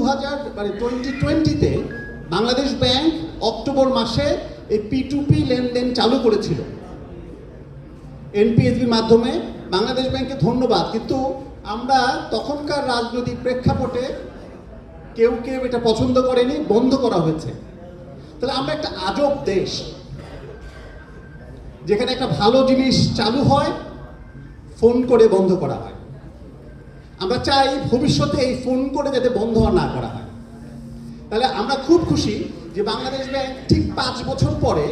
2020-তে Bangladesh bank October মাসে এই P2P লেনদেন চালু করেছিল এনপিএসবির মাধ্যমে। বাংলাদেশ ব্যাংকে ধন্যবাদ। কিন্তু আমরা তখনকার রাজনৈতিক প্রেক্ষাপটে কেউ এটা পছন্দ করেনি, বন্ধ করা হয়েছে। তাহলে আমরা একটা আজব দেশ, যেখানে একটা ভালো জিনিস চালু হয়, ফোন করে বন্ধ করা হয়। আমরা চাই ভবিষ্যতে এই ফোন করে যাতে বন্ধ না করা হয়। তাহলে আমরা খুব খুশি যে বাংলাদেশ ব্যাংক ঠিক 5 বছর পরে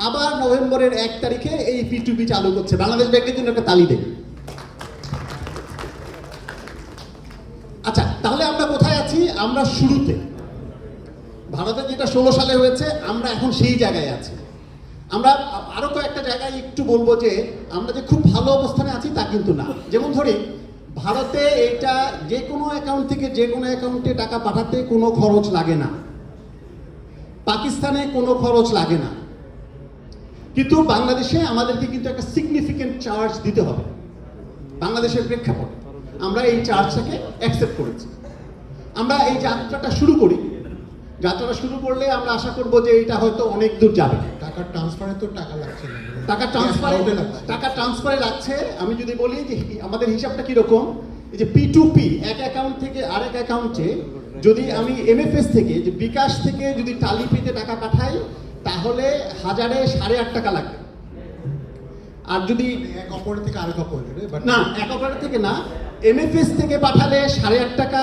আবার নভেম্বরের 1 তারিখে এই P2P চালু করছে। বাংলাদেশ ব্যাংকের জন্য একটা তালি দেয়। আচ্ছা, তাহলে আমরা কোথায় আছি? আমরা শুরুতে, ভারতে যেটা 16 সালে হয়েছে, আমরা এখন সেই জায়গায় আছি। আমরা আরো কয়েকটা জায়গায় একটু বলবো যে আমরা যে খুব ভালো অবস্থানে আছি তা কিন্তু না। যেমন ধরি, ভারতে এটা যে কোনো অ্যাকাউন্ট থেকে যে কোনো অ্যাকাউন্টে টাকা পাঠাতে কোনো খরচ লাগে না, পাকিস্তানে কোনো খরচ লাগে না। কিন্তু বাংলাদেশে আমাদেরকে কিন্তু একটা সিগনিফিকেন্ট চার্জ দিতে হবে। বাংলাদেশের প্রেক্ষাপটে আমরা এই চার্জটাকে অ্যাকসেপ্ট করেছি। আমরা এই যাত্রাটা শুরু করি। যাত্রাটা শুরু করলে আমরা আশা করব যে এটা হয়তো অনেক দূর যাবে। টাকা ট্রান্সফারে তো টাকা লাগছে না, টাকা ট্রান্সফারে লাগছে। আমি যদি বলি যে আমাদের হিসাবটা কিরকম, এই যে P2P এক অ্যাকাউন্ট থেকে আরেক অ্যাকাউন্টে যদি আমি MFS থেকে, যে বিকাশ থেকে যদি টালিপিতে টাকা পাঠাই, তাহলে 1000-এ 8.5 টাকা লাগবে। আর যদি এক অপরের থেকে আরেক অপরের না, এক অপরের থেকে না, MFS থেকে পাঠালে 8.5 টাকা,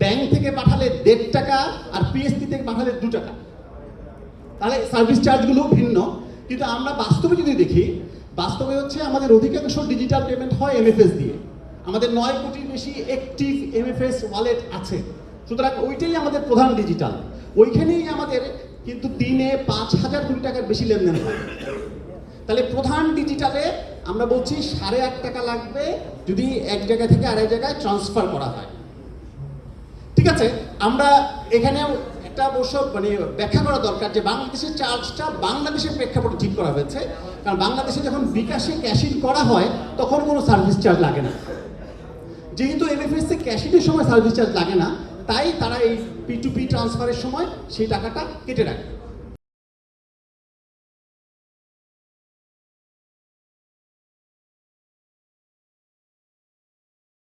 ব্যাংক থেকে পাঠালে 1.5 টাকা, আর PSP থেকে পাঠালে 2 টাকা। তাহলে সার্ভিস চার্জগুলো ভিন্ন। কিন্তু আমরা বাস্তবে যদি দেখি, বাস্তবে হচ্ছে আমাদের অধিকাংশ ডিজিটাল পেমেন্ট হয় MFS দিয়ে। আমাদের 9 কোটির বেশি অ্যাক্টিভ MFS ওয়ালেট আছে। সুতরাং ওইটাই আমাদের প্রধান ডিজিটাল। ওইখানেই আমাদের কিন্তু দিনে 5,000 কোটি টাকার বেশি লেনদেন হয়। তাহলে প্রধান ডিজিটালে আমরা বলছি 8.5 টাকা লাগবে যদি এক জায়গা থেকে আরেক জায়গায় ট্রান্সফার করা হয়। ঠিক আছে, আমরা এখানেও একটা অবশ্য ব্যাখ্যা করা দরকার যে বাংলাদেশের চার্জটা বাংলাদেশের প্রেক্ষাপটে ঠিক করা হয়েছে। কারণ বাংলাদেশে যখন বিকাশে ক্যাশিং করা হয় তখন কোনো সার্ভিস চার্জ লাগে না। যেহেতু MFS এ ক্যাশিংয়ের সময় সার্ভিস চার্জ লাগে না, তাই তারা এই P2P ট্রান্সফারের সময় সেই টাকাটা কেটে রাখে।